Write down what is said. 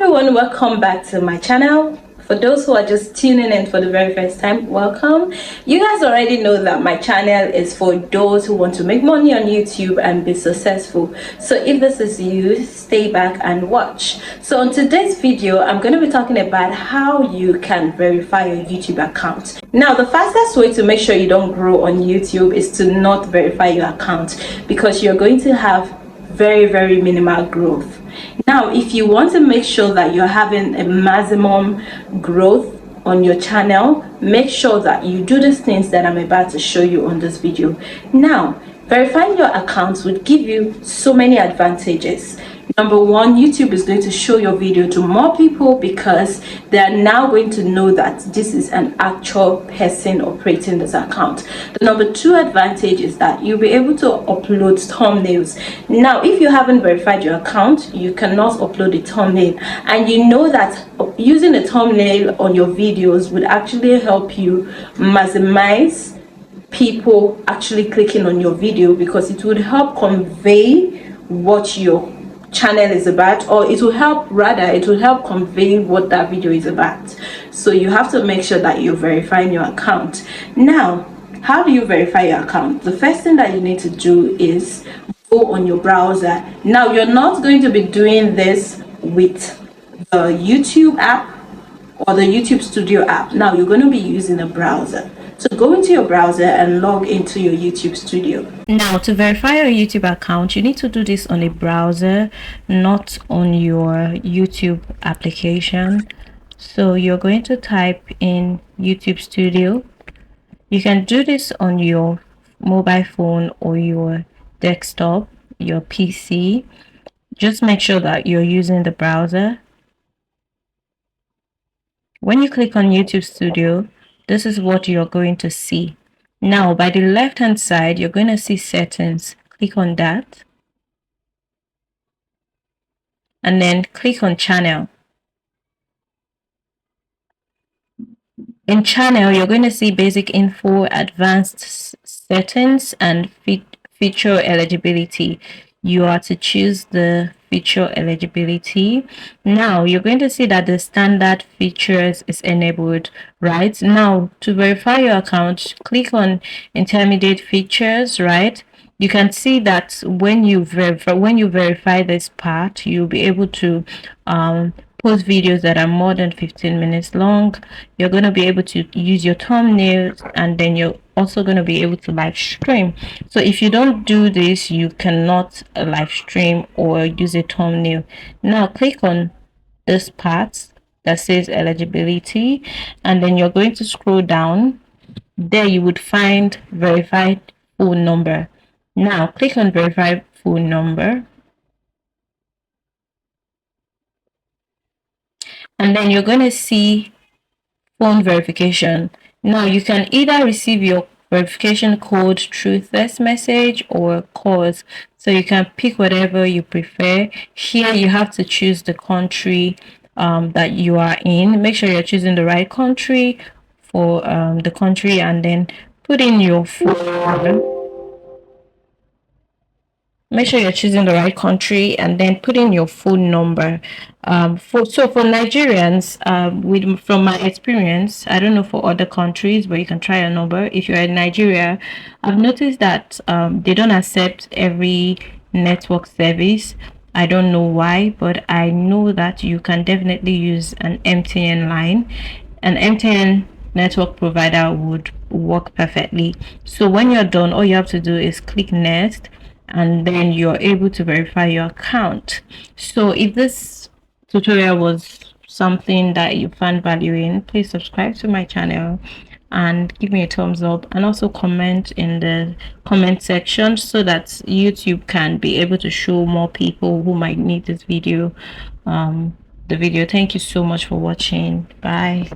Everyone, welcome back to my channel. For those who are just tuning in for the very first time, welcome. You guys already know that my channel is for those who want to make money on YouTube and be successful. So if this is you, stay back and watch. So on today's video, I'm going to be talking about how you can verify your YouTube account. Now, the fastest way to make sure you don't grow on YouTube is to not verify your account, because you're going to have very minimal growth. Now, if you want to make sure that you're having a maximum growth on your channel, make sure that you do these things that I'm about to show you on this video. Now, verifying your accounts would give you so many advantages. Number one, YouTube is going to show your video to more people because they are now going to know that this is an actual person operating this account. The number two advantage is that you'll be able to upload thumbnails. Now, if you haven't verified your account, you cannot upload a thumbnail, and you know that using a thumbnail on your videos would actually help you maximize people actually clicking on your video, because it would help convey what your channel is about, or it will help convey what that video is about. So you have to make sure that you're verifying your account. Now, how do you verify your account? The first thing that you need to do is go on your browser. Now, you're not going to be doing this with the YouTube app or the YouTube Studio app. Now, you're going to be using a browser. So go into your browser and log into your YouTube Studio. Now, to verify your YouTube account, you need to do this on a browser, not on your YouTube application. So you're going to type in YouTube Studio. You can do this on your mobile phone or your desktop, your PC. Just make sure that you're using the browser. When you click on YouTube Studio, this is what you're going to see. Now, by the left hand side, you're going to see settings. Click on that. And then click on channel. In channel, you're going to see basic info, advanced settings, and feature eligibility. You are to choose the feature eligibility. Now, you're going to see that the standard features is enabled. Right now, to verify your account, click on intermediate features. Right, you can see that when you verify this part, you'll be able to post videos that are more than 15 minutes long. You're going to be able to use your thumbnails, and then you're also going to be able to live stream. So if you don't do this, you cannot live stream or use a thumbnail. Now, click on this part that says eligibility, and then you're going to scroll down. There you would find verified phone number. Now, click on verified phone number. And then you're going to see phone verification. Now, you can either receive your verification code through text message or calls. So you can pick whatever you prefer. Here, you have to choose the country that you are in. Make sure you're choosing the right country for the country, and then put in your phone number. Make sure you're choosing the right country, and then put in your phone number. For Nigerians, from my experience, I don't know for other countries, but you can try a number. If you're in Nigeria, I've noticed that they don't accept every network service. I don't know why, but I know that you can definitely use an MTN line. An MTN network provider would work perfectly. So when you're done, all you have to do is click next, and then you're able to verify your account. So if this tutorial was something that you found value in, please subscribe to my channel and give me a thumbs up, and also comment in the comment section so that YouTube can be able to show more people who might need this video. Thank you so much for watching. Bye.